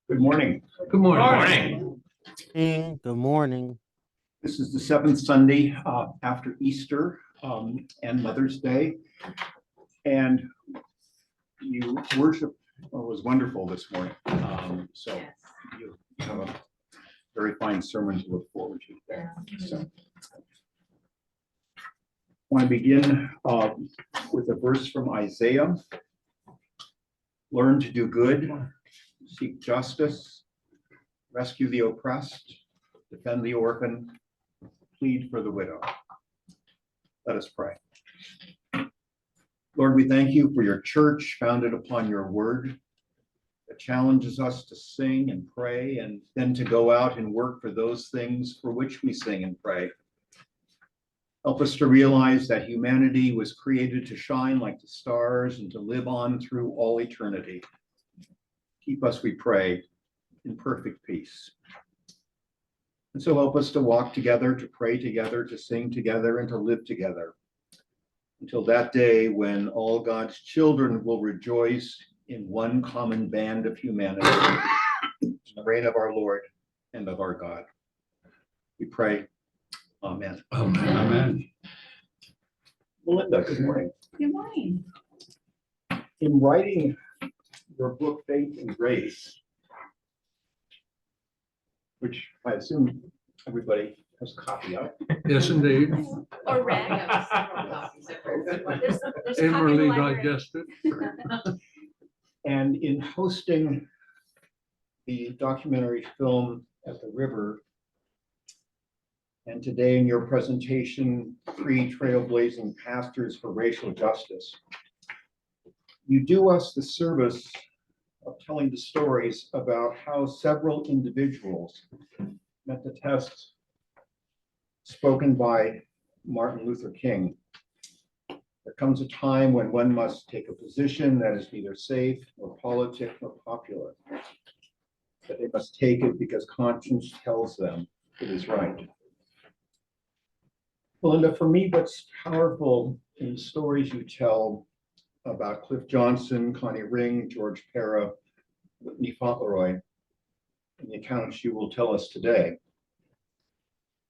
Good morning. Good morning. Good morning. This is the seventh Sunday after Easter and Mother's Day. And you worship was wonderful this morning. So you have a very fine sermon to look forward to there. So I want to begin with a verse from Isaiah. Learn to do good, seek justice, rescue the oppressed, defend the orphan, plead for the widow. Let us pray. Lord, we thank you for your church founded upon your word that challenges us to sing and pray and then to go out and work for those things for which we sing and pray. Help us to realize that humanity was created to shine like the stars and to live on through all eternity. Keep us, we pray, in perfect peace. And so help us to walk together, to pray together, to sing together, and to live together until that day when all God's children will rejoice in one common band of humanity, in the reign of our Lord and of our God. We pray. Amen. Amen. Amen. Melynda, good morning. Good morning. In writing your book, Faith and Grace, which I assume everybody has a copy of. Yes, indeed. Or read. There's a copy in the Emerly library. digested. And in hosting the documentary film at the river, and today in your presentation, Three Trailblazing Pastors for Racial Justice, you do us the service of telling the stories about how several individuals met the test spoken by Martin Luther King. There comes a time when one must take a position that is neither safe nor politic nor popular, but they must take it because conscience tells them it is right. Melynda, for me, what's powerful in the stories you tell about Cliff Johnson, Connie Ring, George Para, Whitney Fauntleroy, and the accounts you will tell us today,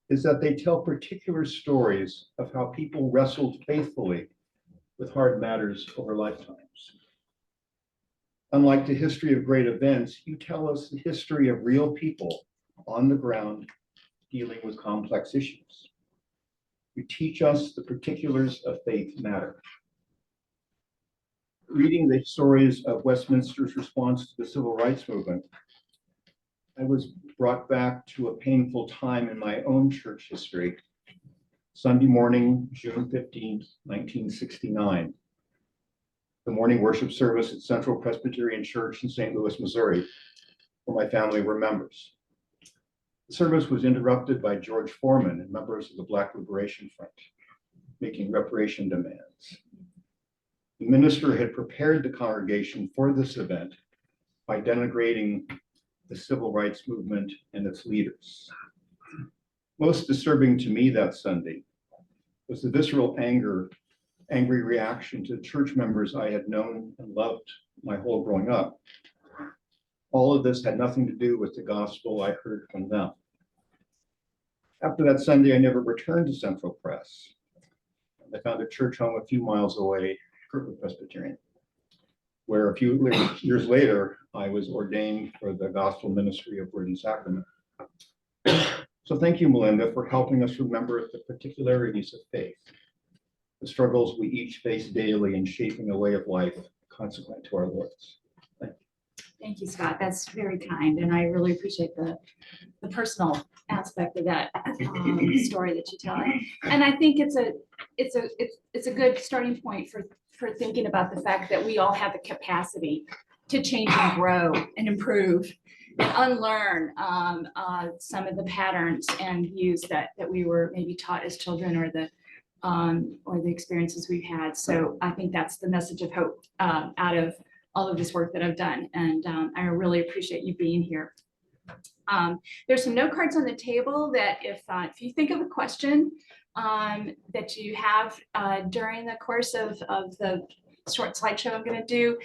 is that they tell particular stories of how people wrestled faithfully with hard matters over lifetimes. Unlike the history of great events, you tell us the history of real people on the ground dealing with complex issues. You teach us the particulars of faith matter. Reading the stories of Westminster's response to the civil rights movement, I was brought back to a painful time in my own church history. Sunday morning, June 15th, 1969. The morning worship service at Central Presbyterian Church in St. Louis, Missouri, where my family were members. The service was interrupted by George Foreman and members of the Black Liberation Front, making reparation demands. The minister had prepared the congregation for this event by denigrating the civil rights movement and its leaders. Most disturbing to me that Sunday was the visceral angry reaction to church members I had known and loved my whole growing up. All of this had nothing to do with the gospel I heard from them. After that Sunday, I never returned to Central Press. I found a church home a few miles away, Kirkwood Presbyterian, where a few years later, I was ordained for the gospel ministry of Word and Sacrament. So thank you, Melynda, for helping us remember the particularities of faith, the struggles we each face daily in shaping a way of life consequent to our Lord's. Thank you, Scott. That's very kind, and I really appreciate the personal aspect of that story that you tell. And I think it's a good starting point for thinking about the fact that we all have the capacity to change and grow and improve and unlearn some of the patterns and views that we were maybe taught as children, or the experiences we've had. So I think that's the message of hope out of all of this work that I've done, and I really appreciate you being here. There's some note cards on the table that if you think of a question that you have during the course of the short slideshow I'm going to do.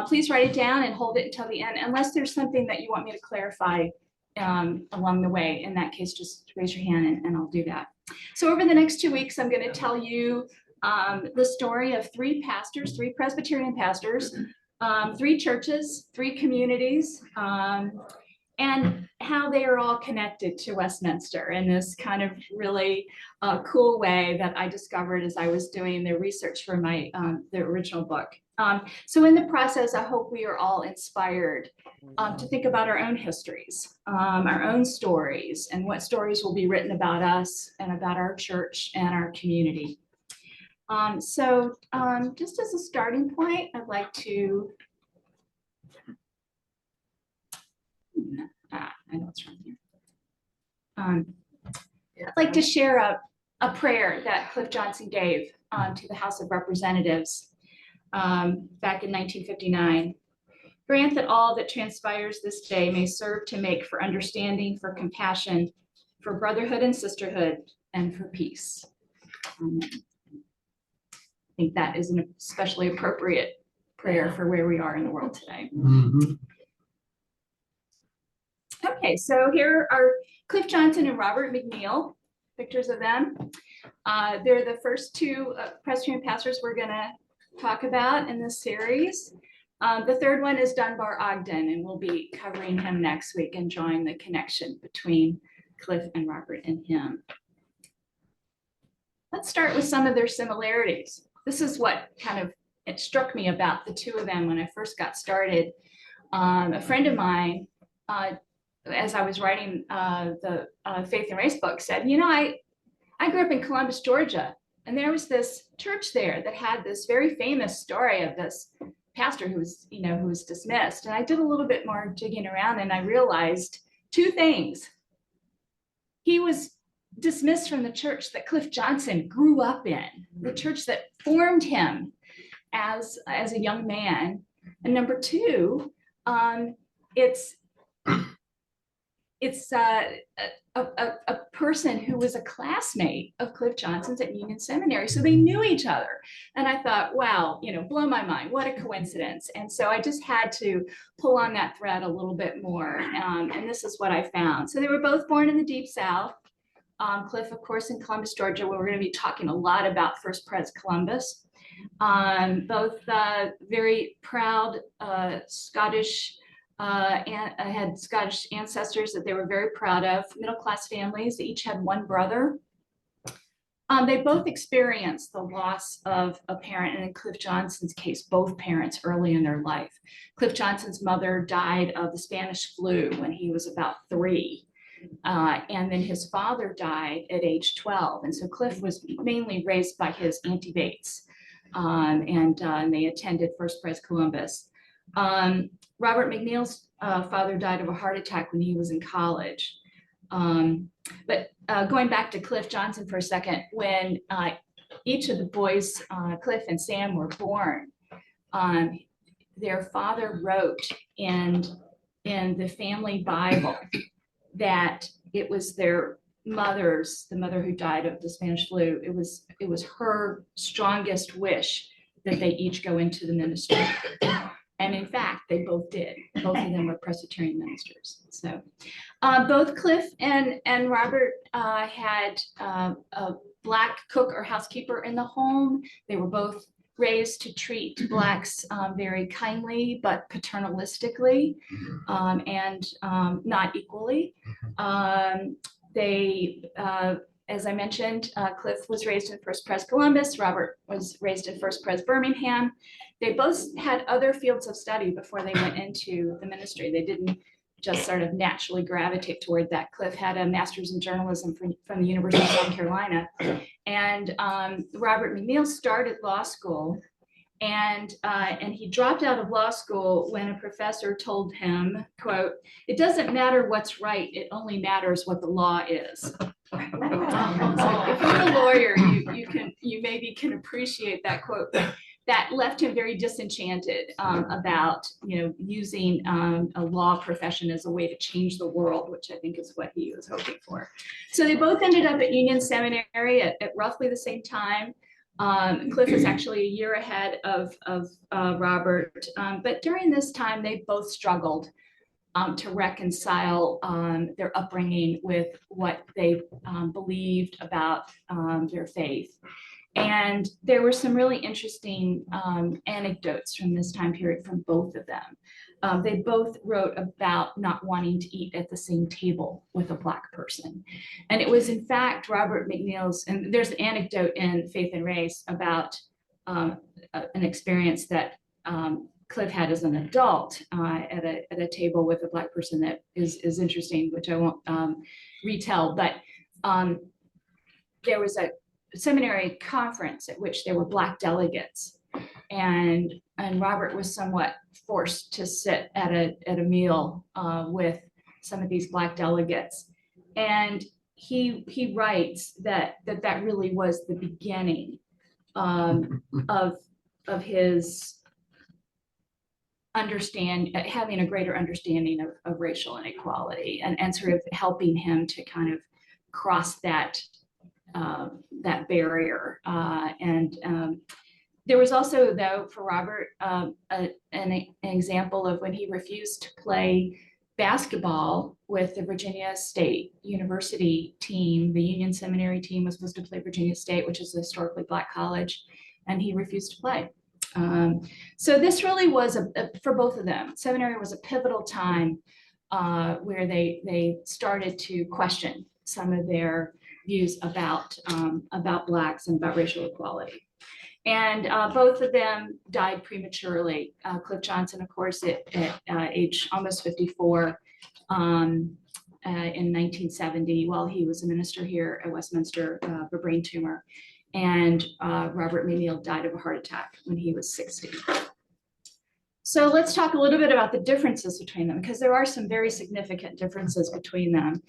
Please write it down and hold it until the end, unless there's something that you want me to clarify along the way. In that case, just raise your hand and I'll do that. So over the next 2 weeks, I'm going to tell you the story of 3 pastors, 3 Presbyterian pastors, 3 churches, 3 communities, and how they are all connected to Westminster in this kind of really cool way that I discovered as I was doing the research for my the original book. So in the process, I hope we are all inspired to think about our own histories, our own stories, and what stories will be written about us and about our church and our community. Just as a starting point, I'd like to I know it's wrong here. I'd like to share a prayer that Cliff Johnson gave to the House of Representatives back in 1959. Grant that all that transpires this day may serve to make for understanding, for compassion, for brotherhood and sisterhood, and for peace. I think that is an especially appropriate prayer for where we are in the world today. Okay, so here are Cliff Johnson and Robert McNeil, pictures of them. They're the first 2 Presbyterian pastors we're going to talk about in this series. The third one is Dunbar Ogden, and we'll be covering him next week and drawing the connection between Cliff and Robert and him. Let's start with some of their similarities. This is what kind of it struck me about the 2 of them when I first got started. A friend of mine, as I was writing the Faith and Race book, said, you know, I grew up in Columbus, Georgia, and there was this church there that had this very famous story of this pastor who was dismissed. And I did a little bit more digging around, and I realized 2 things. He was dismissed from the church that Cliff Johnson grew up in, the church that formed him as a young man. And number 2, it's a person who was a classmate of Cliff Johnson's at Union Seminary. So they knew each other. And I thought, wow, blow my mind. What a coincidence. And so I just had to pull on that thread a little bit more. And this is what I found. So they were both born in the Deep South. Cliff, of course, in Columbus, Georgia, where we're going to be talking a lot about First Pres Columbus. Both very proud Scottish and had Scottish ancestors that they were very proud of, middle-class families. They each had 1 brother. They both experienced the loss of a parent, and in Cliff Johnson's case, both parents early in their life. Cliff Johnson's mother died of the Spanish flu when he was about 3. And then his father died at age 12. And so Cliff was mainly raised by his Auntie Bates, and they attended First Pres Columbus. Robert McNeil's father died of a heart attack when he was in college. But going back to Cliff Johnson for a second, when each of the boys, Cliff and Sam, were born, their father wrote in the family Bible that it was their mother's, the mother who died of the Spanish flu, it was her strongest wish that they each go into the ministry. And in fact, they both did. Both of them were Presbyterian ministers. So both Cliff and Robert had a Black cook or housekeeper in the home. They were both raised to treat Blacks very kindly, but paternalistically, and not equally. As I mentioned, Cliff was raised in First Pres Columbus. Robert was raised in First Pres Birmingham. They both had other fields of study before they went into the ministry. They didn't just sort of naturally gravitate toward that. Cliff had a master's in journalism from the University of South Carolina. And Robert McNeil started law school, and he dropped out of law school when a professor told him, quote, "It doesn't matter what's right, it only matters what the law is." So if you're a lawyer, you maybe can appreciate that quote. That left him very disenchanted about using a law profession as a way to change the world, which I think is what he was hoping for. So they both ended up at Union Seminary at roughly the same time. Cliff is actually a year ahead of Robert, but during this time, they both struggled to reconcile their upbringing with what they believed about their faith. And there were some really interesting anecdotes from this time period from both of them. They both wrote about not wanting to eat at the same table with a Black person. And it was in fact Robert McNeil's, and there's an anecdote in Faith and Race about an experience that Cliff had as an adult at a table with a Black person that is interesting, which I won't retell, but there was a seminary conference at which there were Black delegates, and Robert was somewhat forced to sit at a meal with some of these Black delegates, and he writes that really was the beginning of his having a greater understanding of racial inequality, and sort of helping him to kind of cross that barrier. There was also, though, for Robert, an example of when he refused to play basketball with the Virginia State University team. The Union Seminary team was supposed to play Virginia State, which is a historically Black college, and he refused to play. So this really was for both of them. Seminary was a pivotal time where they started to question some of their views about Blacks and about racial equality. And both of them died prematurely. Cliff Johnson, of course, at age almost 54 in 1970, while he was a minister here at Westminster of a brain tumor. And Robert McNeil died of a heart attack when he was 60. So let's talk a little bit about the differences between them, because there are some very significant differences between them.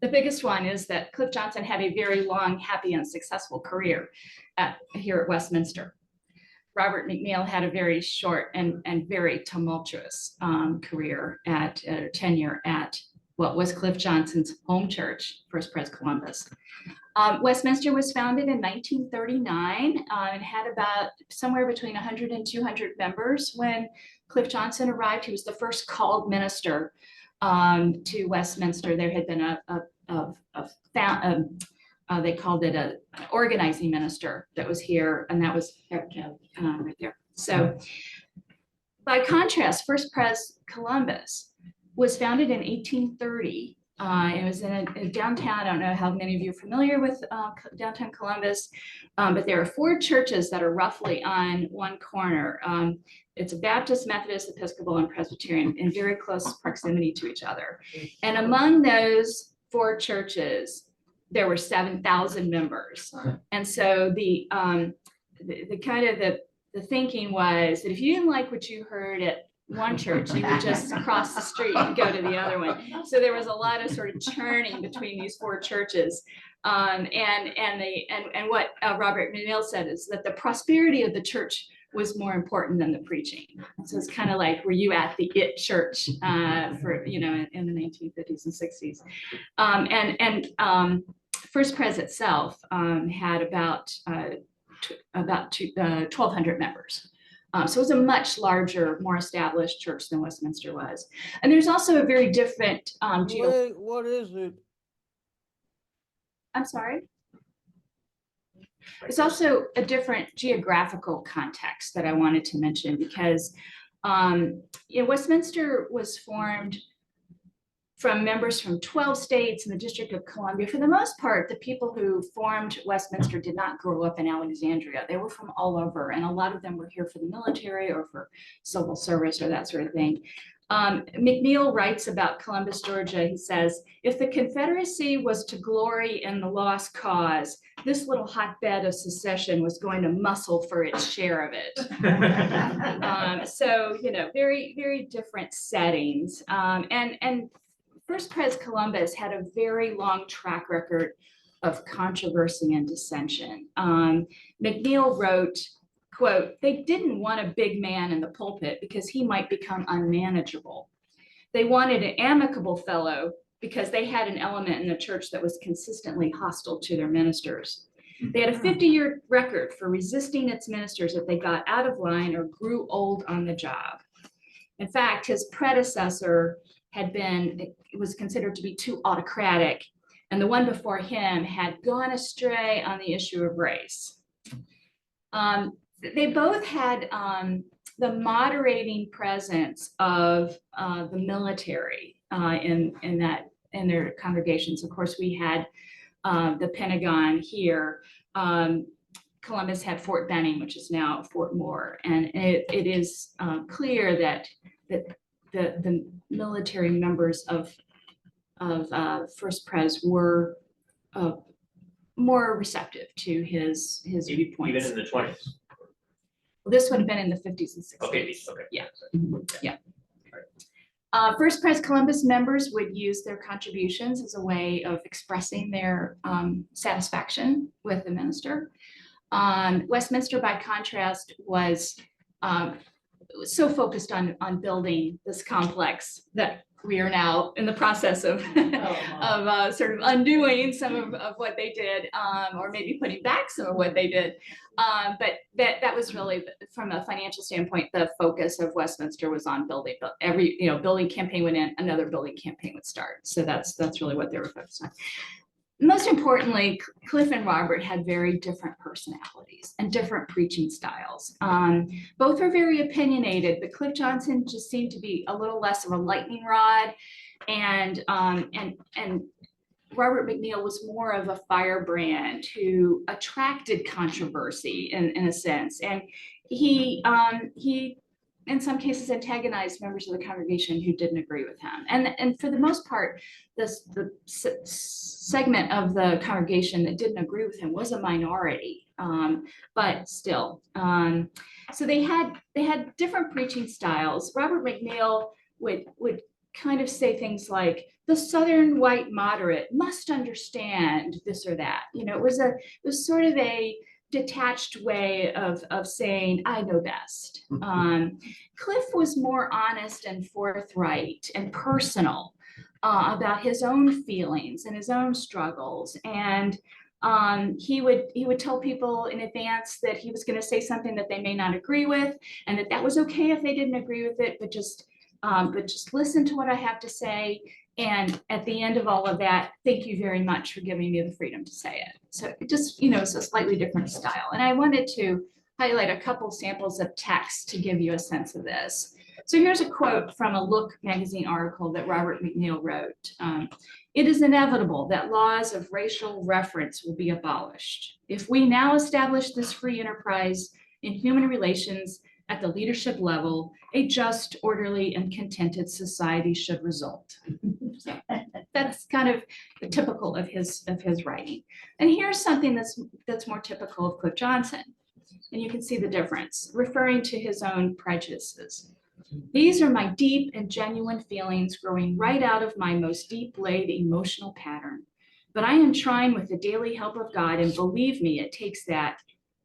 The biggest one is that Cliff Johnson had a very long, happy, and successful career here at Westminster. Robert McNeil had a very short and very tumultuous career tenure at what was Cliff Johnson's home church, First Pres Columbus. Westminster was founded in 1939 and had about somewhere between 100 and 200 members when Cliff Johnson arrived. He was the first called minister to Westminster. There had been they called it an organizing minister that was here, and that was right there. So by contrast, First Pres Columbus was founded in 1830. It was in a downtown. I don't know how many of you are familiar with downtown Columbus, but there are 4 churches that are roughly on one corner. It's a Baptist, Methodist, Episcopal, and Presbyterian in very close proximity to each other. And among those 4 churches, there were 7,000 members. And so the thinking was that if you didn't like what you heard at one church, you would just cross the street and go to the other one. So there was a lot of sort of churning between these 4 churches. And what Robert McNeil said is that the prosperity of the church was more important than the preaching. So it's kind of like, were you at the it church for, in the 1950s and 60s? First Pres itself had about 1,200 members. So it was a much larger, more established church than Westminster was. And there's also a very different what is it? I'm sorry. It's also a different geographical context that I wanted to mention, because Westminster was formed from members from 12 states in the District of Columbia. For the most part, the people who formed Westminster did not grow up in Alexandria. They were from all over, and a lot of them were here for the military or for civil service or that sort of thing. McNeil writes about Columbus, Georgia. He says, if the Confederacy was to glory in the lost cause, this little hotbed of secession was going to muscle for its share of it. So, very, very different settings. And First Pres Columbus had a very long track record of controversy and dissension. McNeil wrote, quote, they didn't want a big man in the pulpit because he might become unmanageable. They wanted an amicable fellow because they had an element in the church that was consistently hostile to their ministers. They had a 50-year record for resisting its ministers if they got out of line or grew old on the job. In fact, his predecessor was considered to be too autocratic, and the one before him had gone astray on the issue of race. They both had the moderating presence of the military in their congregations. Of course, we had the Pentagon here. Columbus had Fort Benning, which is now Fort Moore, and it is clear that the military members of First Pres were more receptive to his viewpoints. Even in the 20s. This would have been in the 50s and 60s. Okay, okay. Yeah. Yeah. First Pres Columbus members would use their contributions as a way of expressing their satisfaction with the minister. Westminster, by contrast, was so focused on building this complex that we are now in the process of sort of undoing some of what they did, or maybe putting back some of what they did. But that was really, from a financial standpoint, the focus of Westminster was on building. Every building campaign went in, another building campaign would start. So that's really what they were focused on. Most importantly, Cliff and Robert had very different personalities and different preaching styles. Both were very opinionated, but Cliff Johnson just seemed to be a little less of a lightning rod, and Robert McNeil was more of a firebrand who attracted controversy in a sense, and he in some cases antagonized members of the congregation who didn't agree with him. And for the most part, the segment of the congregation that didn't agree with him was a minority, but still. So they had different preaching styles. Robert McNeil would kind of say things like, the Southern white moderate must understand this or that. It was sort of a detached way of saying, I know best. Cliff was more honest and forthright and personal about his own feelings and his own struggles. And he would tell people in advance that he was going to say something that they may not agree with, and that was okay if they didn't agree with it, but just listen to what I have to say. And at the end of all of that, thank you very much for giving me the freedom to say it. So it just, it's a slightly different style. And I wanted to highlight a couple samples of text to give you a sense of this. So here's a quote from a Look magazine article that Robert McNeil wrote. It is inevitable that laws of racial reference will be abolished. If we now establish this free enterprise in human relations at the leadership level, a just, orderly, and contented society should result. So that's kind of typical of his writing. And here's something that's more typical of Cliff Johnson. And you can see the difference, referring to his own prejudices. These are my deep and genuine feelings growing right out of my most deep-laid emotional pattern. But I am trying with the daily help of God, and believe me, it takes that,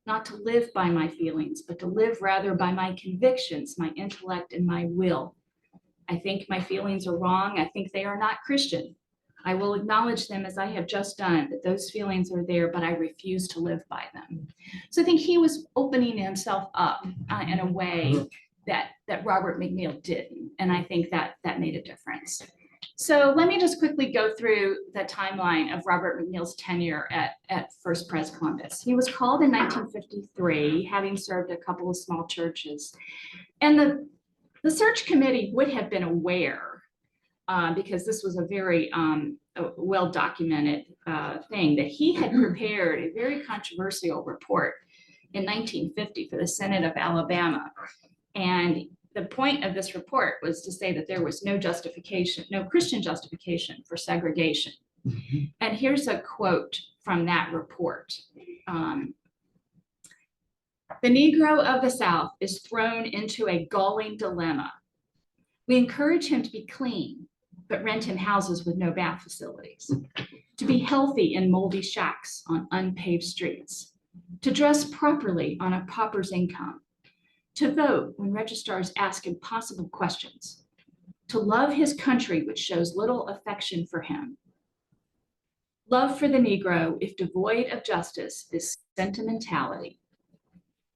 not to live by my feelings, but to live rather by my convictions, my intellect, and my will. I think my feelings are wrong. I think they are not Christian. I will acknowledge them as I have just done, that those feelings are there, but I refuse to live by them. So I think he was opening himself up in a way that Robert McNeil didn't. And I think that made a difference. So let me just quickly go through the timeline of Robert McNeil's tenure at First Pres Columbus. He was called in 1953, having served a couple of small churches. And the search committee would have been aware, because this was a very well-documented thing, that he had prepared a very controversial report in 1950 for the Senate of Alabama. And the point of this report was to say that there was no justification, no Christian justification for segregation. And here's a quote from that report. The Negro of the South is thrown into a galling dilemma. We encourage him to be clean, but rent him houses with no bath facilities, to be healthy in moldy shacks on unpaved streets, to dress properly on a pauper's income, to vote when registrars ask impossible questions, to love his country which shows little affection for him. Love for the Negro, if devoid of justice, is sentimentality.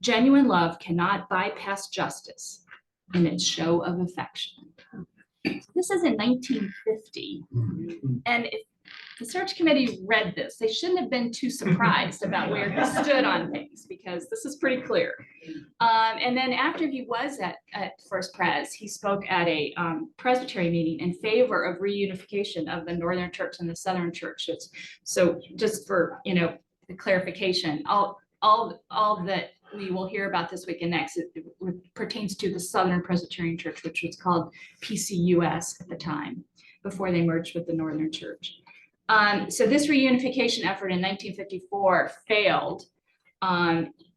Genuine love cannot bypass justice in its show of affection. This is in 1950. And if the search committee read this, they shouldn't have been too surprised about where he stood on things, because this is pretty clear. And then after he was at First Pres, he spoke at a Presbyterian meeting in favor of reunification of the Northern Church and the Southern Church. So just for, the clarification, all that we will hear about this week and next, it pertains to the Southern Presbyterian Church, which was called PCUS at the time, before they merged with the Northern Church. So this reunification effort in 1954 failed.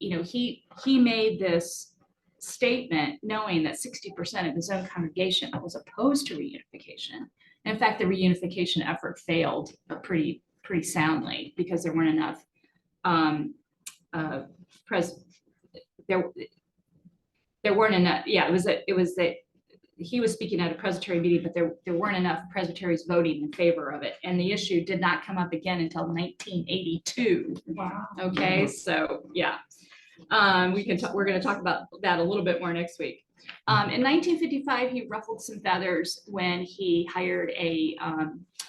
He made this statement knowing that 60% of his own congregation was opposed to reunification. In fact, the reunification effort failed pretty soundly, because there weren't enough there weren't enough. Yeah, it was that he was speaking at a Presbyterian meeting, but there weren't enough Presbyterians voting in favor of it. And the issue did not come up again until 1982. Wow. Okay, so yeah, we're going to talk about that a little bit more next week. In 1955, he ruffled some feathers when he hired a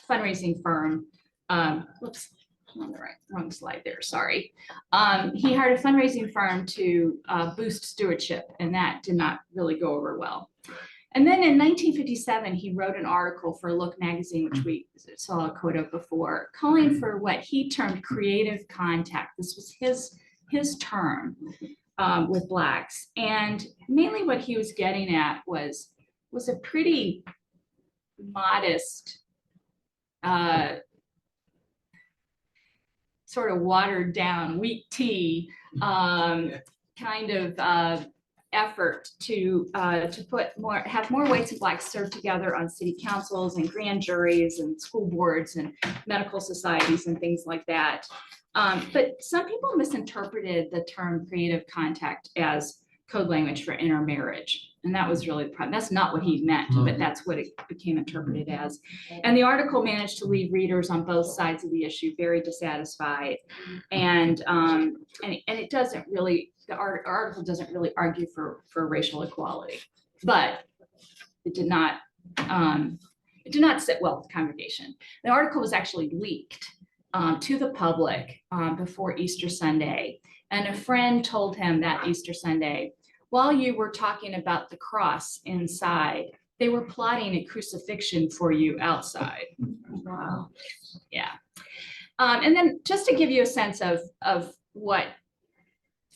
fundraising firm. Whoops, I'm on the wrong slide there, sorry. He hired a fundraising firm to boost stewardship, and that did not really go over well. And then in 1957, he wrote an article for Look magazine, which we saw a quote of before, calling for what he termed creative contact. This was his term with Blacks. And mainly what he was getting at was a pretty modest, sort of watered down, weak tea kind of effort to have more whites and Blacks serve together on city councils and grand juries and school boards and medical societies and things like that. But some people misinterpreted the term creative contact as code language for intermarriage. And that was really the problem. That's not what he meant, but that's what it became interpreted as. And the article managed to leave readers on both sides of the issue very dissatisfied. And it doesn't really, the article doesn't really argue for racial equality, but it did not sit well with the congregation. The article was actually leaked to the public before Easter Sunday. And a friend told him that Easter Sunday, while you were talking about the cross inside, they were plotting a crucifixion for you outside. Wow. Yeah. And then just to give you a sense of what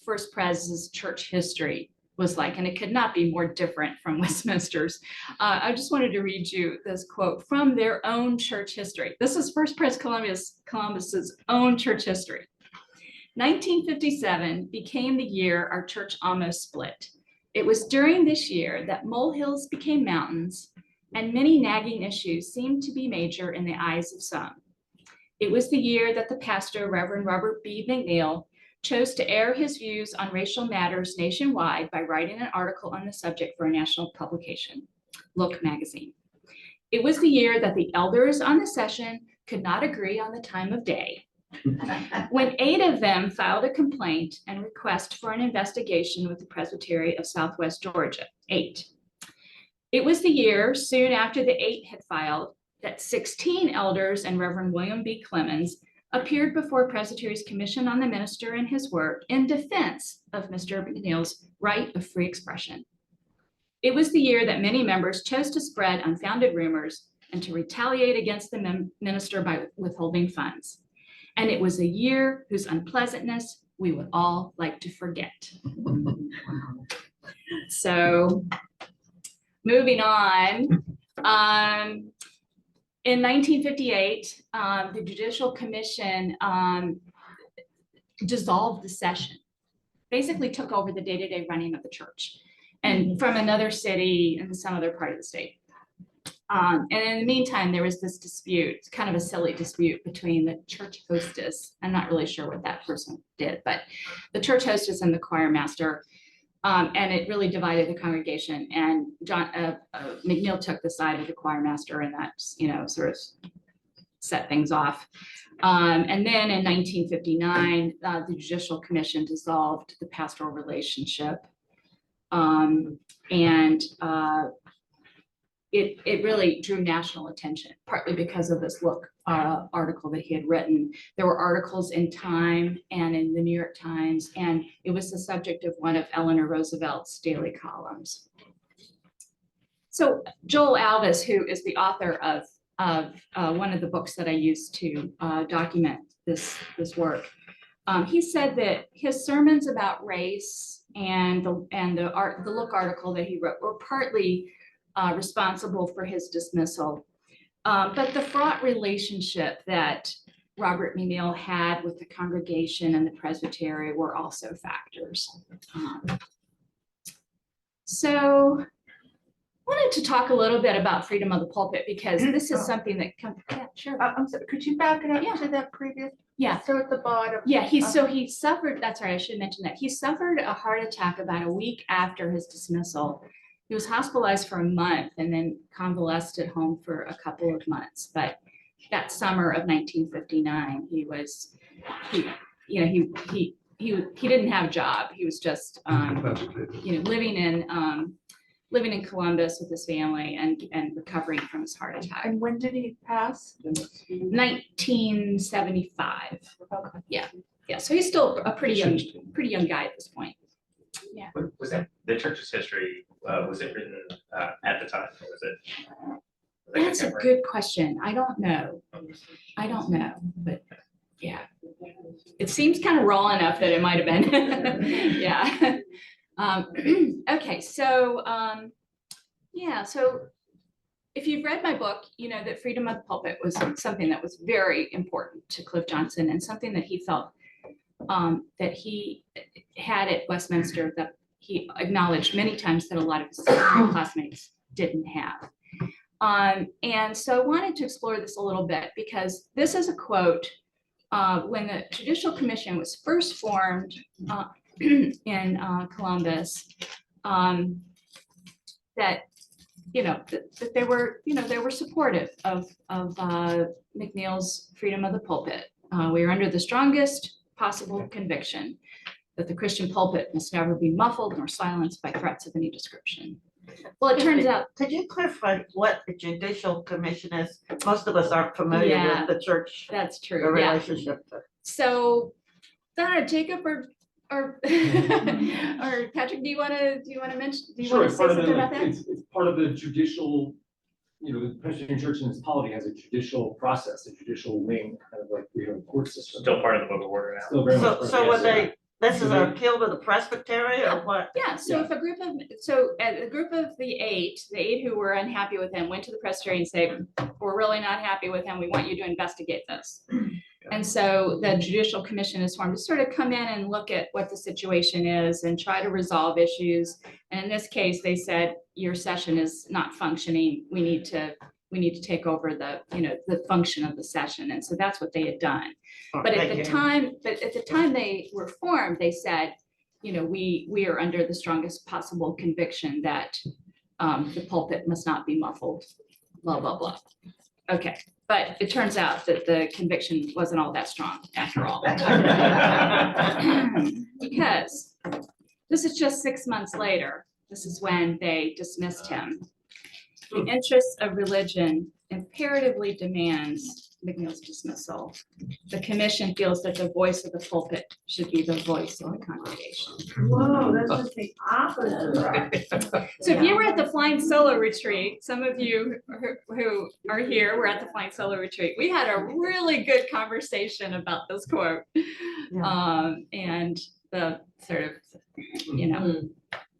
First Pres's church history was like, and it could not be more different from Westminster's. I just wanted to read you this quote from their own church history. This is First Pres Columbus's own church history. 1957 became the year our church almost split. It was during this year that molehills became mountains and many nagging issues seemed to be major in the eyes of some. It was the year that the pastor, Reverend Robert B. McNeil, chose to air his views on racial matters nationwide by writing an article on the subject for a national publication, Look magazine. It was the year that the elders on the session could not agree on the time of day, when 8 of them filed a complaint and request for an investigation with the Presbytery of Southwest Georgia, 8. It was the year, soon after the 8 had filed, that 16 elders and Reverend William B. Clemens appeared before Presbytery's Commission on the Minister and his work in defense of Mr. McNeil's right of free expression. It was the year that many members chose to spread unfounded rumors and to retaliate against the minister by withholding funds. And it was a year whose unpleasantness we would all like to forget. So moving on, in 1958, the Judicial Commission dissolved the session, basically took over the day-to-day running of the church, and from another city in some other part of the state. And in the meantime, there was this dispute, kind of a silly dispute between the church hostess. I'm not really sure what that person did, but the church hostess and the choir master. And it really divided the congregation. And McNeil took the side of the choir master, and that, sort of set things off. And then in 1959, the Judicial Commission dissolved the pastoral relationship. It really drew national attention, partly because of this article that he had written. There were articles in Time and in the New York Times, and it was the subject of one of Eleanor Roosevelt's daily columns. So Joel Alvis, who is the author of one of the books that I used to document this work, he said that his sermons about race and the Look article that he wrote were partly responsible for his dismissal. But the fraught relationship that Robert McNeil had with the congregation and the presbytery were also factors. So I wanted to talk a little bit about freedom of the pulpit, because this is something that comes, yeah, sure. I'm sorry, could you back it up Yeah. to that previous? Yeah. So at the bottom. Yeah, he suffered, that's right, I should mention that. He suffered a heart attack about a week after his dismissal. He was hospitalized for a month and then convalesced at home for a couple of months. But that summer of 1959, he didn't have a job. He was just, living in Columbus with his family and recovering from his heart attack. And when did he pass? 1975. Okay. Yeah. So he's still a pretty young guy at this point. Was that the church's history? Was it written at the time? Or was it? That's a good question. I don't know, but yeah. It seems kind of raw enough that it might have been. Yeah. Okay, so so if you've read my book, you know that freedom of the pulpit was something that was very important to Cliff Johnson, and something that he felt that he had at Westminster, that he acknowledged many times that a lot of his classmates didn't have. And so I wanted to explore this a little bit, because this is a quote when the Judicial Commission was first formed in Columbus, that they were supportive of McNeil's freedom of the pulpit. We are under the strongest possible conviction that the Christian pulpit must never be muffled nor silenced by threats of any description. Well, it turns out. Could you clarify what the Judicial Commission is? Most of us aren't familiar Yeah, with the church, That's the true. Yeah. relationship. So, Jacob or or Patrick, do you want to mention? Do you Sure, want to it's say part of something about that? it's part of the judicial, the Presbyterian Church in its polity has a judicial process, a judicial wing, kind of like we have a court system. Still part of the book of order now. Still very much. So would this is an appeal to the presbytery or what? Yeah, so if a group of the eight who were unhappy with him went to the presbytery and said, we're really not happy with him, we want you to investigate this. And so the Judicial Commission is formed to sort of come in and look at what the situation is and try to resolve issues. And in this case, they said, your session is not functioning. We need to take over the function of the session. And so that's what they had done. But at the time they were formed, they said, we are under the strongest possible conviction that the pulpit must not be muffled, blah, blah, blah. Okay, but it turns out that the conviction wasn't all that strong after all. Because this is just 6 months later. This is when they dismissed him. The interests of religion imperatively demands McNeil's dismissal. The commission feels that the voice of the pulpit should be the voice of the congregation. Whoa, that's just the opposite. So if you were at the Flying Solo Retreat, some of you who are here were at the Flying Solo Retreat. We had a really good conversation about this quote. And the sort of,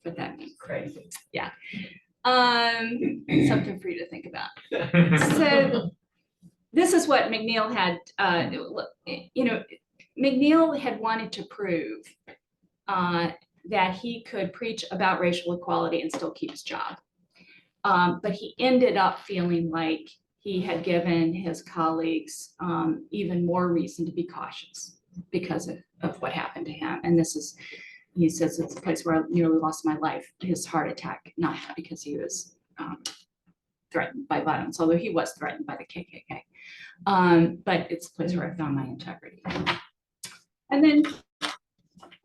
what that means. Crazy. Yeah. Something for you to think about. So this is what McNeil had, McNeil had wanted to prove that he could preach about racial equality and still keep his job. But he ended up feeling like he had given his colleagues even more reason to be cautious because of what happened to him. And this is, he says, it's a place where I nearly lost my life, his heart attack, not because he was threatened by violence, although he was threatened by the KKK. But it's a place where I found my integrity. And then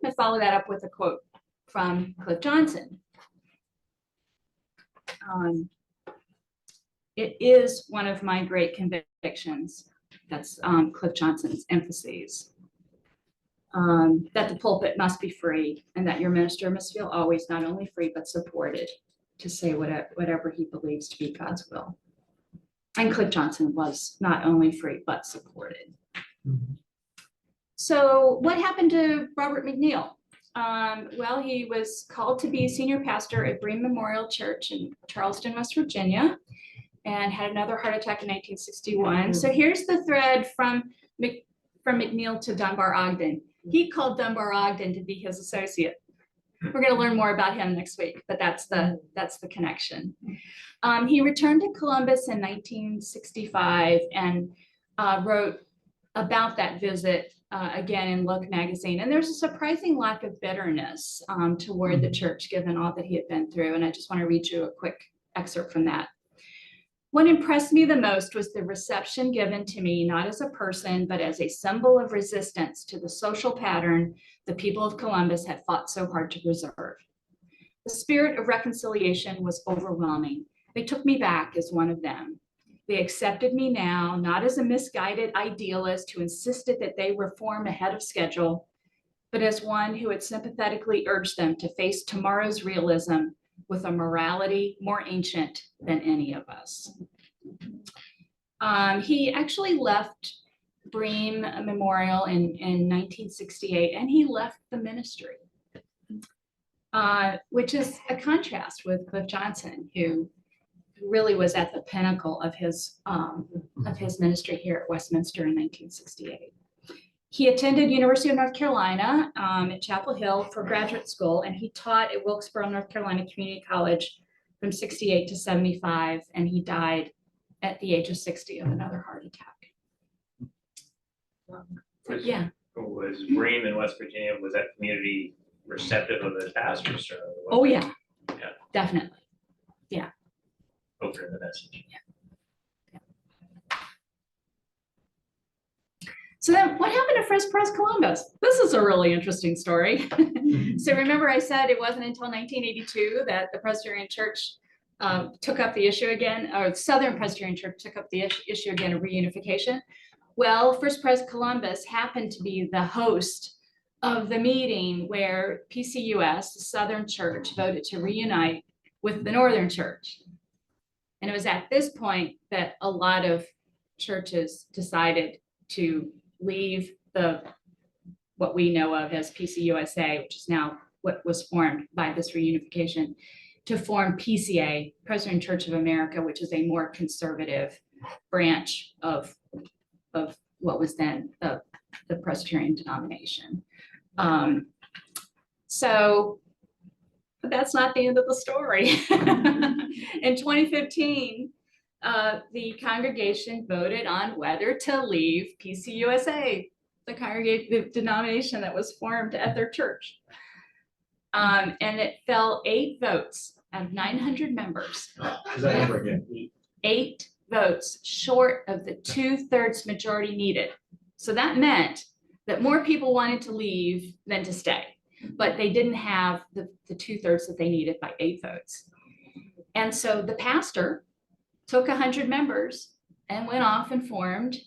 I follow that up with a quote from Cliff Johnson. It is one of my great convictions, that's Cliff Johnson's emphases, that the pulpit must be free and that your minister must feel always not only free, but supported to say whatever he believes to be God's will. And Cliff Johnson was not only free, but supported. So what happened to Robert McNeil? Well, he was called to be senior pastor at Bream Memorial Church in Charleston, West Virginia, and had another heart attack in 1961. So here's the thread from McNeil to Dunbar Ogden. He called Dunbar Ogden to be his associate. We're going to learn more about him next week, but that's the connection. He returned to Columbus in 1965 and wrote about that visit again in Look magazine. And there's a surprising lack of bitterness toward the church, given all that he had been through. And I just want to read you a quick excerpt from that. What impressed me the most was the reception given to me, not as a person, but as a symbol of resistance to the social pattern the people of Columbus had fought so hard to preserve. The spirit of reconciliation was overwhelming. They took me back as one of them. They accepted me now, not as a misguided idealist who insisted that they reform ahead of schedule, but as one who had sympathetically urged them to face tomorrow's realism with a morality more ancient than any of us. He actually left Bream Memorial in 1968, and he left the ministry, which is a contrast with Cliff Johnson, who really was at the pinnacle of his ministry here at Westminster in 1968. He attended University of North Carolina at Chapel Hill for graduate school, and he taught at Wilkesboro, North Carolina Community College from 68 to 75, and he died at the age of 60 of another heart attack. Yeah. Was Bream in West Virginia, was that community receptive of the pastors? Or Oh yeah, Yeah. definitely. Over the message. So then what happened to First Pres Columbus? This is a really interesting story. So remember I said it wasn't until 1982 that the Presbyterian Church took up the issue again, or the Southern Presbyterian Church took up the issue again of reunification. Well, First Pres Columbus happened to be the host of the meeting where PCUS, the Southern Church, voted to reunite with the Northern Church. And it was at this point that a lot of churches decided to leave what we know of as PCUSA, which is now what was formed by this reunification, to form PCA, Presbyterian Church of America, which is a more conservative branch of what was then the Presbyterian denomination. But that's not the end of the story. In 2015, the congregation voted on whether to leave PCUSA, the denomination that was formed at their church. And it fell 8 votes out of 900 members. Is that number again? 8 votes short of the 2/3 majority needed. So that meant that more people wanted to leave than to stay, but they didn't have the 2/3 that they needed by 8 votes. And so the pastor took 100 members and went off and formed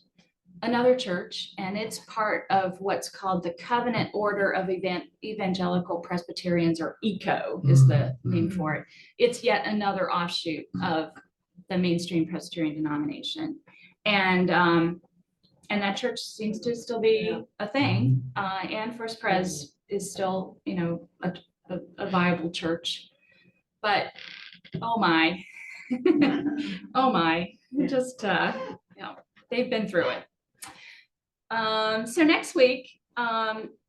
another church, and it's part of what's called the Covenant Order of Evangelical Presbyterians, or ECO is the name for it. It's yet another offshoot of the mainstream Presbyterian denomination. And that church seems to still be a thing. And First Pres is still, a viable church. But oh my, oh my, just they've been through it. So next week,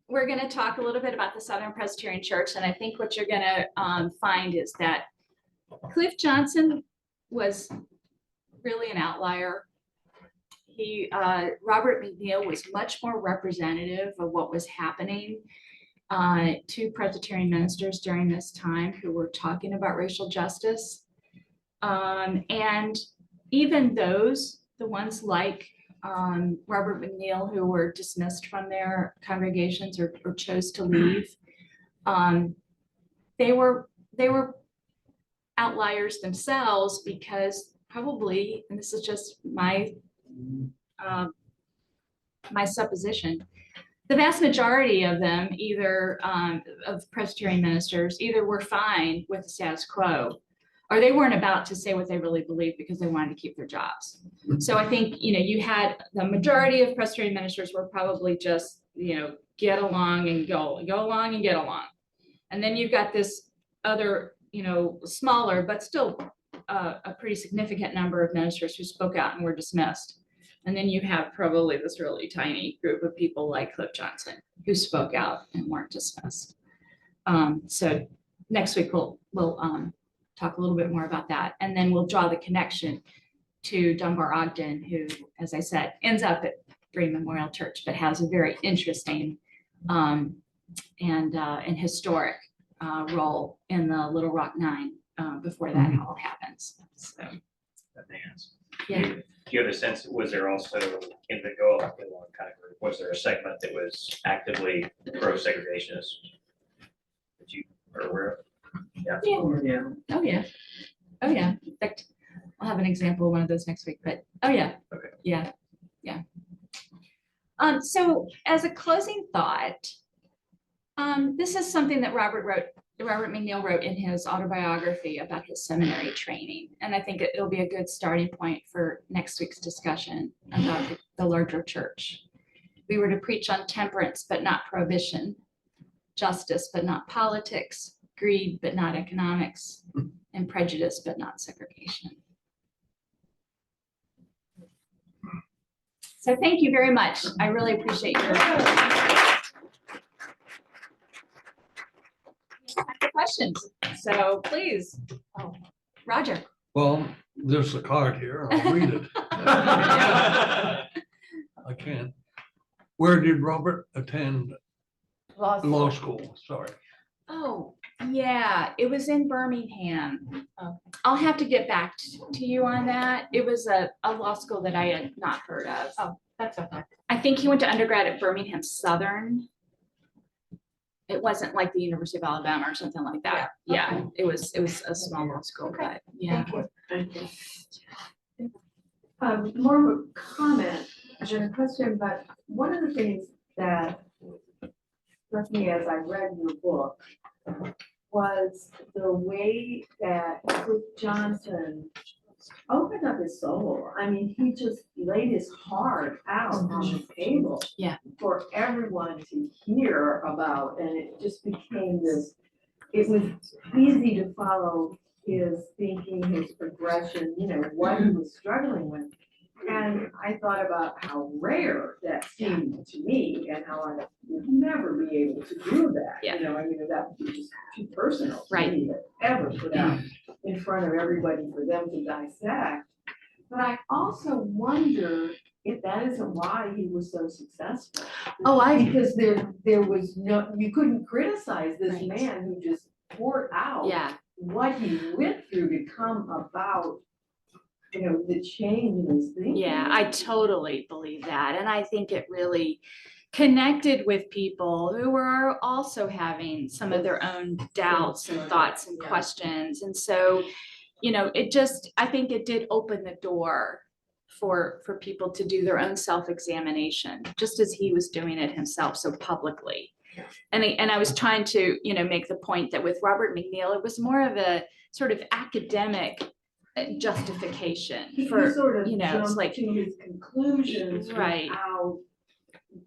we're going to talk a little bit about the Southern Presbyterian Church, and I think what you're going to find is that Cliff Johnson was really an outlier. Robert McNeil was much more representative of what was happening to Presbyterian ministers during this time who were talking about racial justice. And even those, the ones like Robert McNeil, who were dismissed from their congregations or chose to leave, they were outliers themselves because probably, and this is just my my supposition, the vast majority of them, either of Presbyterian ministers, either were fine with the status quo, or they weren't about to say what they really believed because they wanted to keep their jobs. So I think, you had the majority of Presbyterian ministers were probably just, get along and go along and get along. And then you've got this other, smaller, but still a pretty significant number of ministers who spoke out and were dismissed. And then you have probably this really tiny group of people like Cliff Johnson who spoke out and weren't dismissed. So next week we'll talk a little bit more about that, and then we'll draw the connection to Dunbar Ogden, who, as I said, ends up at Green Memorial Church, but has a very interesting and historic role in the Little Rock Nine before that all happens. So, yeah. Do you have a sense, was there also in the Go Along kind of group, was there a segment that was actively pro-segregationist that you are aware of? Yeah. Yeah. Yeah. Oh yeah. Oh yeah. In fact, I'll have an example of one of those next week, but oh yeah. Okay. Yeah. Yeah. So as a closing thought, this is something that Robert McNeil wrote in his autobiography about his seminary training. And I think it'll be a good starting point for next week's discussion about the larger church. We were to preach on temperance, but not prohibition, justice, but not politics, greed, but not economics, and prejudice, but not segregation. So thank you very much. I really appreciate your questions. So please, Roger. Well, there's a card here. I'll read it. I can't. Where did Robert attend law school? Sorry. Oh, yeah, it was in Birmingham. I'll have to get back to you on that. It was a law school that I had not heard of. Oh, that's okay. I think he went to undergrad at Birmingham Southern. It wasn't like the University of Alabama or something like that. Yeah, it was a small law school, but yeah. Thank you. More of a comment than a question, but one of the things that struck me as I read your book was the way that Cliff Johnson opened up his soul. I mean, he just laid his heart out on the table. Yeah. For everyone to hear about, and it just became this, it was easy to follow his thinking, his progression, what he was struggling with. And I thought about how rare that seemed to me and how I would never be able to do that. Yeah. That would be just too personal for Right. me to ever put out in front of everybody for them to dissect. But I also wonder if that isn't why he was so successful. Because there was you couldn't criticize this Right. man who just poured out Yeah, what he went through to come about, the change in his thinking. yeah, I totally believe that. And I think it really connected with people who were also having some of their own doubts and thoughts and Yeah. questions. And so, I think it did open the door for people to do their own self-examination, just as he was doing it himself so publicly. And I was trying to, make the point that with Robert McNeil, it was more of a sort of academic justification He for, sort of it's jumped like, to his conclusions Right. without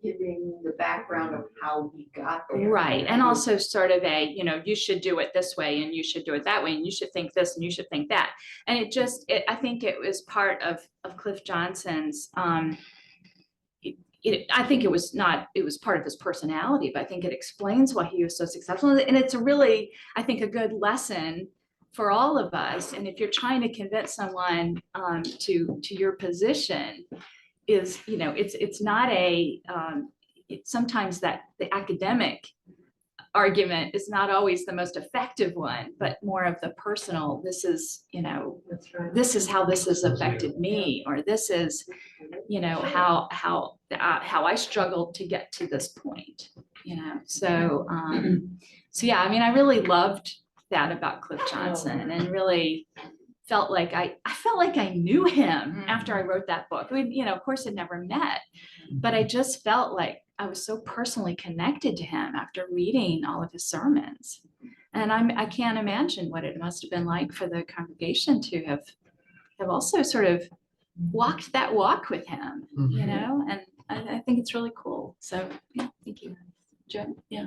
giving the background of how he got there. right. And also sort of you should do it this way and you should do it that way and you should think this and you should think that. And I think it was part of Cliff Johnson's, I think it was part of his personality, but I think it explains why he was so successful. And it's really, I think, a good lesson for all of us. And if you're trying to convince someone to your position, it's not sometimes that the academic argument is not always the most effective one, but more of the personal. This is, That's right. this is how this has affected me, or this is, how I struggled to get to this point, So, so yeah, I mean, I really loved that about Cliff Johnson, and really felt like I felt like I knew him after I wrote that book. We, of course, had never met, but I just felt like I was so personally connected to him after reading all of his sermons. And I can't imagine what it must have been like for the congregation to have also sort of walked that walk with him, and I think it's really cool. So yeah, thank you. Jen? Yeah.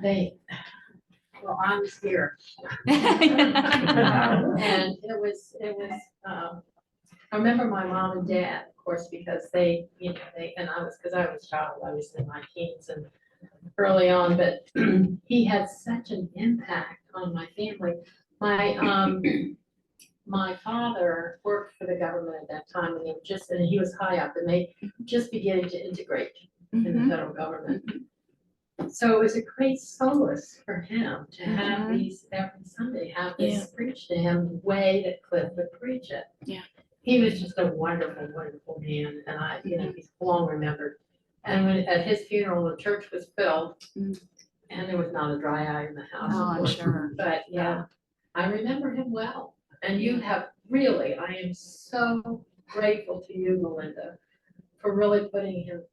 Well, I was here. And it was, I remember my mom and dad, of course, because and because I was a child, I was in my teens and early on, but he had such an impact on my family. My father worked for the government at that time, and he was high up, and they just beginning to integrate in the federal government. So it was a great solace for him to have these every Sunday, have this preached to him the way that Cliff would preach it. Yeah. He was just a wonderful, wonderful man, and he's long remembered. And when at his funeral, the church was filled, and there was not a dry eye in the house. Oh, of I'm course. sure. But I remember him well. And you have really, I am so grateful to you, Melynda, for really putting it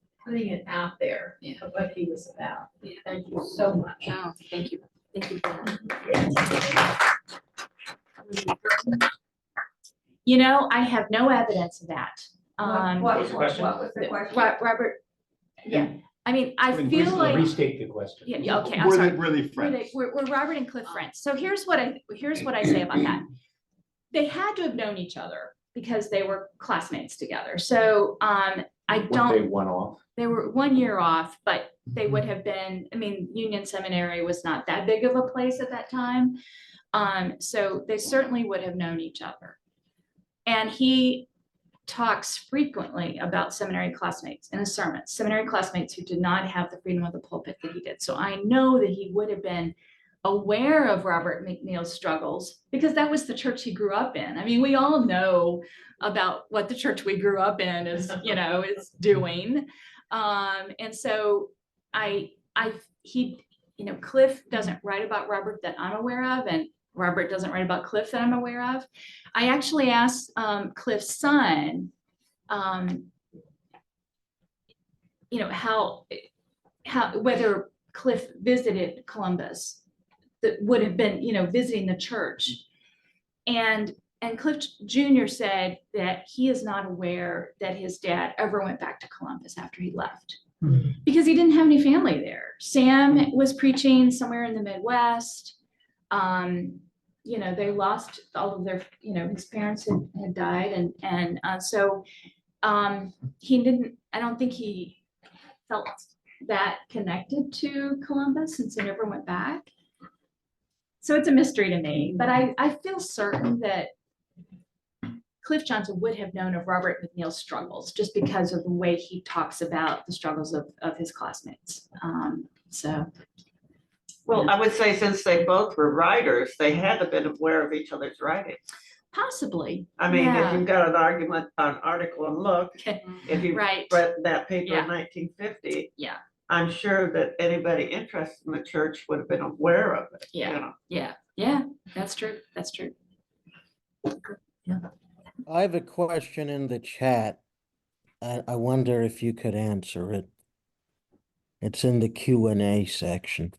out there of what he was about. Yeah. Thank you so much. Oh, thank you. Thank you. I have no evidence of that. What was the question? What was the question? Robert, yeah, I mean, I feel like. Restate the question. Yeah, okay, I'm Were sorry. they really friends? We're Robert and Cliff friends. So here's what I say about that. They had to have known each other because they were classmates together. So Were they one off? they were 1 year off, but they would have been, I mean, Union Seminary was not that big of a place at that time. So they certainly would have known each other. And he talks frequently about seminary classmates in his sermons, seminary classmates who did not have the freedom of the pulpit that he did. So I know that he would have been aware of Robert McNeill's struggles because that was the church he grew up in. I mean, we all know about what the church we grew up in is, is doing. And so Cliff doesn't write about Robert that I'm aware of, and Robert doesn't write about Cliff that I'm aware of. I actually asked Cliff's son, how whether Cliff visited Columbus, that would have been, visiting the church. And Cliff Jr. said that he is not aware that his dad ever went back to Columbus after he left because he didn't have any family there. Sam was preaching somewhere in the Midwest. They lost all of their, his parents had died. And so he didn't, I don't think he felt that connected to Columbus since he never went back. So it's a mystery to me, but I feel certain that Cliff Johnson would have known of Robert McNeill's struggles just because of the way he talks about the struggles of his classmates. Well, I would say since they both were writers, they had to have been aware of each other's writings. Possibly. I mean, if you've got an article and look, if you Right. read that paper in 1950, Yeah. I'm sure that anybody interested in the church would have been aware of it. Yeah. Yeah, that's true. That's true. I have a question in the chat. I wonder if you could answer it. It's in the Q&A section.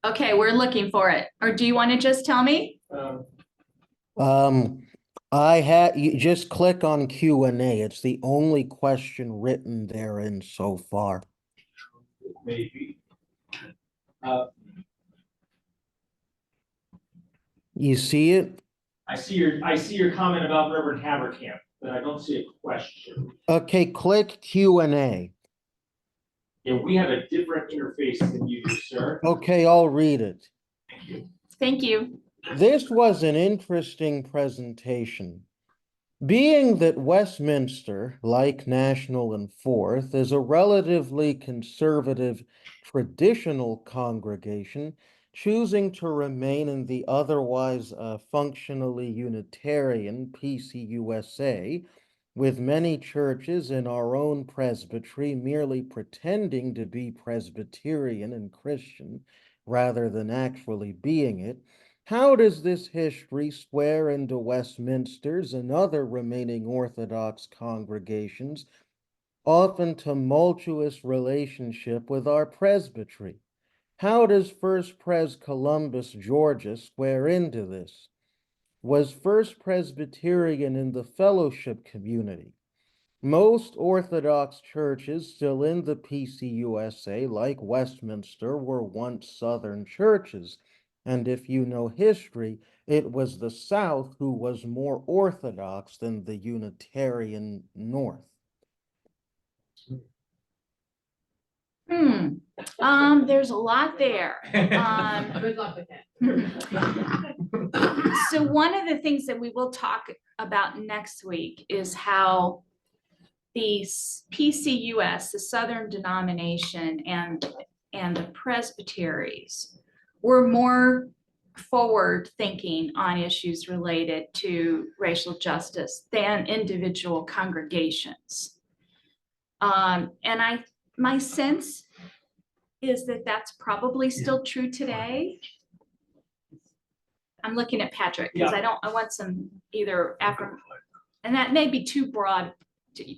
Okay, we're looking for it. Or do you want to just tell me? You just click on Q&A. It's the only question written therein so far. Maybe. You see it? I see your comment about Reverend Haverkamp, but I don't see a question. Okay, click Q&A. Yeah, we have a different interface than you do, sir. Okay, I'll read it. Thank you. Thank you. This was an interesting presentation. Being that Westminster, like National and Fourth, is a relatively conservative traditional congregation, choosing to remain in the otherwise functionally Unitarian PCUSA, with many churches in our own presbytery merely pretending to be Presbyterian and Christian rather than actually being it, how does this history square into Westminster's and other remaining Orthodox congregations' often tumultuous relationship with our presbytery? How does First Pres Columbus, Georgia square into this? Was First Presbyterian in the fellowship community? Most Orthodox churches still in the PCUSA, like Westminster, were once Southern churches. And if you know history, it was the South who was more Orthodox than the Unitarian North. There's a lot there. Good luck with that. So one of the things that we will talk about next week is how the PCUS, the Southern denomination, and the presbyteries were more forward thinking on issues related to racial justice than individual congregations. And my sense is that that's probably still true today. I'm looking at Patrick because I want some either after, and that may be too broad,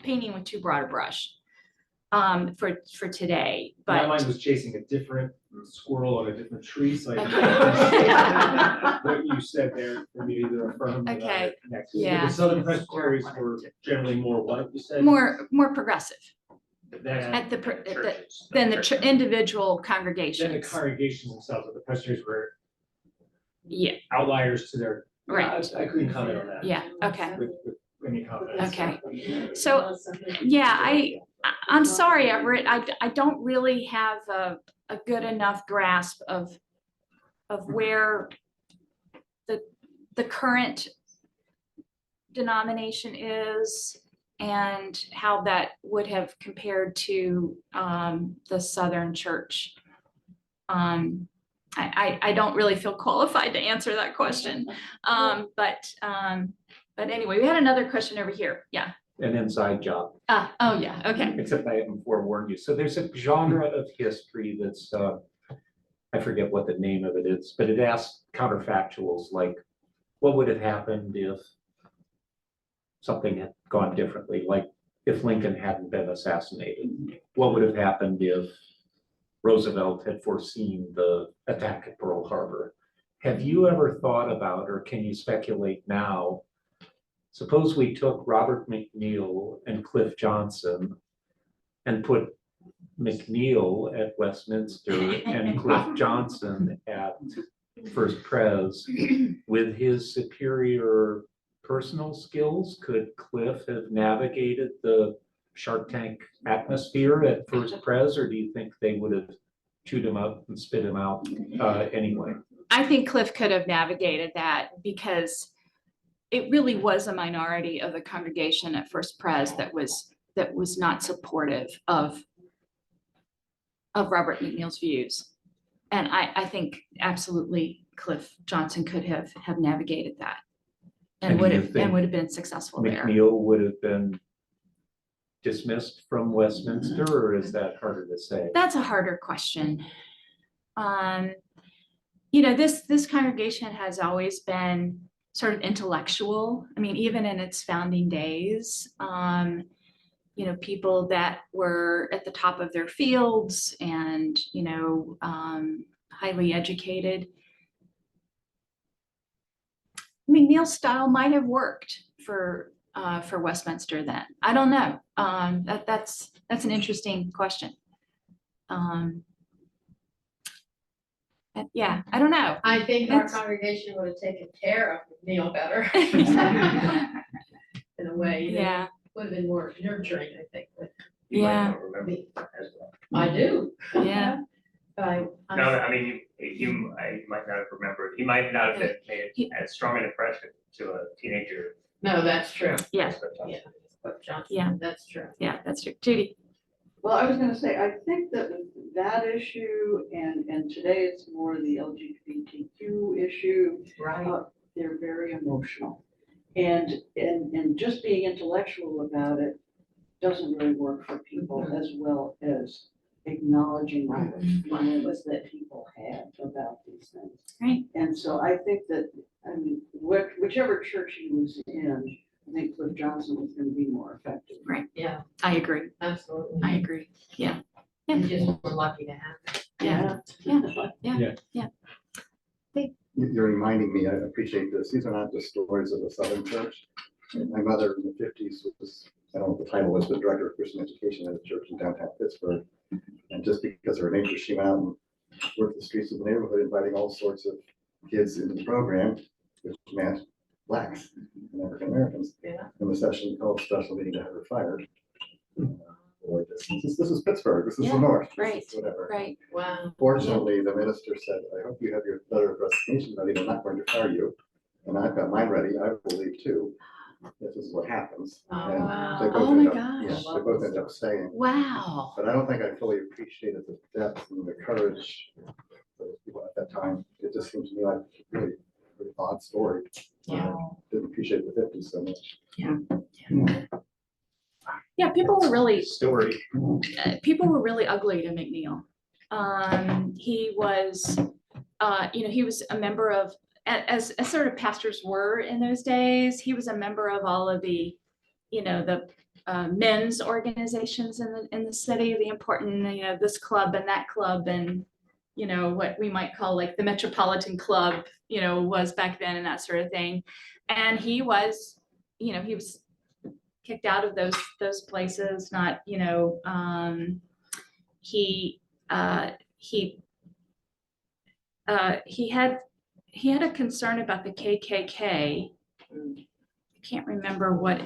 painting with too broad a brush for today. My But mind was chasing a different squirrel on a different tree, so I what you said there for me to either affirm or Okay. connect. Yeah. The Southern Presbyteries were generally more what you said? more progressive Than than the individual the congregations. congregations themselves, the presbyteries were Yeah, outliers to their. right. I couldn't comment on that. Yeah, okay. With any confidence. Okay. So, yeah, I'm sorry, Everett. I don't really have a good enough grasp of where the current denomination is and how that would have compared to the Southern Church. I don't really feel qualified to answer that question. But anyway, we had another question over here. Yeah. An inside job, Oh, yeah. Okay. except I haven't forewarned you. So there's a genre of history that's, I forget what the name of it is, but it asks counterfactuals like, what would have happened if something had gone differently? Like if Lincoln hadn't been assassinated, what would have happened if Roosevelt had foreseen the attack at Pearl Harbor? Have you ever thought about, or can you speculate now, suppose we took Robert McNeil and Cliff Johnson and put McNeil at Westminster and Cliff Johnson at First Pres with his superior personal skills? Could Cliff have navigated the Shark Tank atmosphere at First Pres, or do you think they would have chewed him up and spit him out anyway? I think Cliff could have navigated that because it really was a minority of the congregation at First Pres that was not supportive of Robert McNeil's views. And I think absolutely Cliff Johnson could have navigated that and would have been successful there. McNeil would have been dismissed from Westminster, or is that harder to say? That's a harder question. This congregation has always been sort of intellectual. I mean, even in its founding days, people that were at the top of their fields and, highly educated. McNeil's style might have worked for Westminster then. I don't know. That's an interesting question. Yeah, I don't know. I think our congregation would have taken care of Neil better. In a way. Yeah. Would have been more nurturing, I think. But You might Yeah. not remember as well. I do. Yeah. But No, I mean, I might not have remembered. He might not have made as strong an impression to a teenager. no, that's true. Yeah. as Cliff Johnson. Yeah. But Johnson, Yeah. that's true. Yeah, that's true. Judy. Well, I was gonna say, I think that that issue and today it's more the LGBTQ issue. Right. They're very emotional. And just being intellectual about it doesn't really work for people as well as acknowledging the feelings that people have about these things. Right. And so I think that, I mean, whichever church he was in, I think Cliff Johnson was gonna be more effective. Right. Yeah, I agree. absolutely. I agree. Yeah. We just were lucky to have it. Yeah. You're reminding me, I appreciate this. These are not just stories of the Southern Church. My mother in the 50s was, I don't know what the title was, but director of Christian education at a church in downtown Pittsburgh. And just because of her nature, she went out and worked the streets of the neighborhood, inviting all sorts of kids into the program, which meant blacks and African Americans. Yeah. And the session called special meeting to have her fired. This is Pittsburgh, this is Yeah, the North, this right, is whatever. Right. Wow. Fortunately, the minister said, I hope you have your letter of resignation ready, I'm not going to fire you. And I've got mine ready, I will leave too. This is what happens. Oh, And wow. they both Oh, my end up- gosh. yeah, they both end up staying. Wow. But I don't think I fully appreciated the depth and the courage of those people at that time. It just seems to me like a really odd story. Yeah. Didn't appreciate the 50s so much. Yeah, people were really Story. people were really ugly to McNeil. He was, he was a member of, as sort of pastors were in those days, he was a member of all of the, the men's organizations in the city, the important, this club and that club and, what we might call like the Metropolitan Club, was back then and that sort of thing. And he was, he was kicked out of those places, not, he had a concern about the KKK. I can't remember what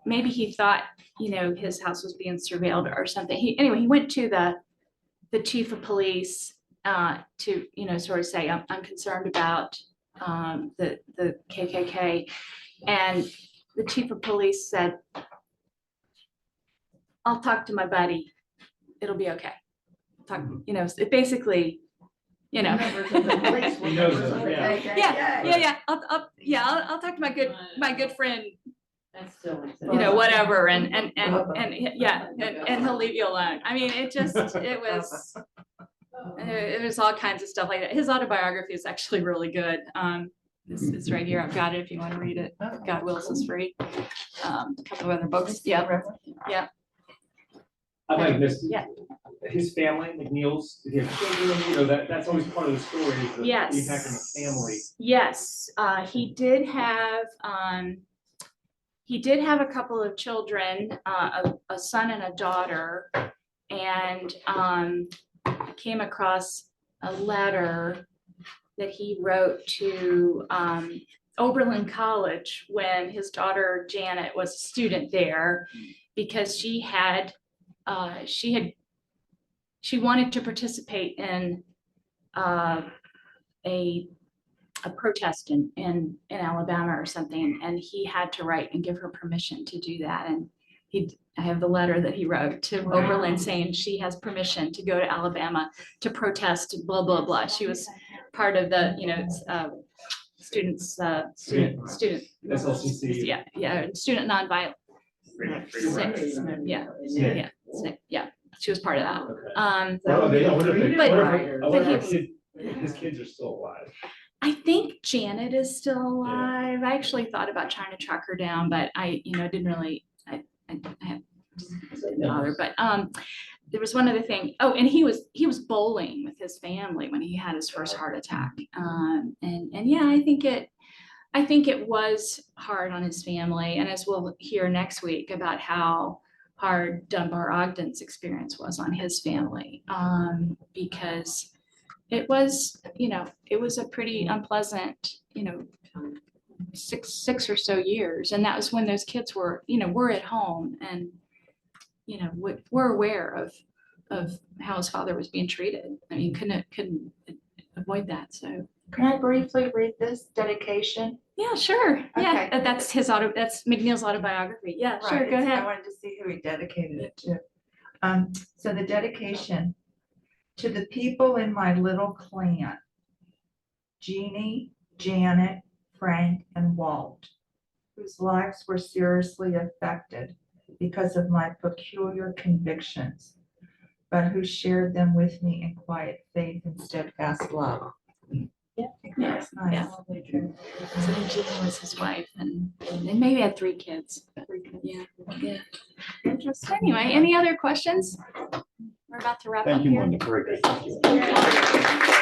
maybe he thought, his house was being surveilled or something. He went to the chief of police to, sort of say, I'm concerned about the KKK. And the chief of police said, I'll talk to my buddy. It'll be okay. It basically, He knows it, yeah. I'll talk to my good friend, That's silly. whatever, and he'll leave you alone. I mean, it was all kinds of stuff like that. His autobiography is actually really good. It's right here. I've got it if you want to read it. God Wills is free. A couple of other books. Yeah. I might have missed Yeah. his family, McNeil's, did he have children? That's always part of the story, is the Yes. impact on the family. Yes, he did have a couple of children, a son and a daughter, and I came across a letter that he wrote to Oberlin College when his daughter Janet was a student there, because she wanted to participate in a protest in Alabama or something, and he had to write and give her permission to do that. And I have the letter that he wrote to Oberlin saying she has permission to go to Alabama to protest, blah, blah, blah. She was part of the, student. SLCC. Yeah, student nonviolent. Yeah, she was part of that. Okay. Um, I wonder if he- his kids are still alive. I think Janet is still alive. I actually thought about trying to track her down, but I didn't really, I didn't bother. But there was one other thing. Oh, and he was bowling with his family when he had his first heart attack. And yeah, I think it was hard on his family. And as we'll hear next week about how hard Dunbar Ogden's experience was on his family, because it was a pretty unpleasant, 6 or so years. And that was when those kids were at home and, were aware of how his father was being treated. I mean, couldn't avoid that. So. Can I briefly read this dedication? Yeah, sure. Yeah, Okay. that's McNeil's autobiography. Yeah, sure. Right, Go I ahead. wanted to see who he dedicated it to. So the dedication To the people in my little clan, Jeannie, Janet, Frank, and Walt, whose lives were seriously affected because of my peculiar convictions, but who shared them with me in quiet faith and steadfast love. Yeah. That's nice. Yeah. So then Jean was his wife and they maybe had 3 kids. Yeah, yeah. Interesting. Anyway, any other questions? We're about to wrap up Thank you, here. Melynda. Very good. Thank you.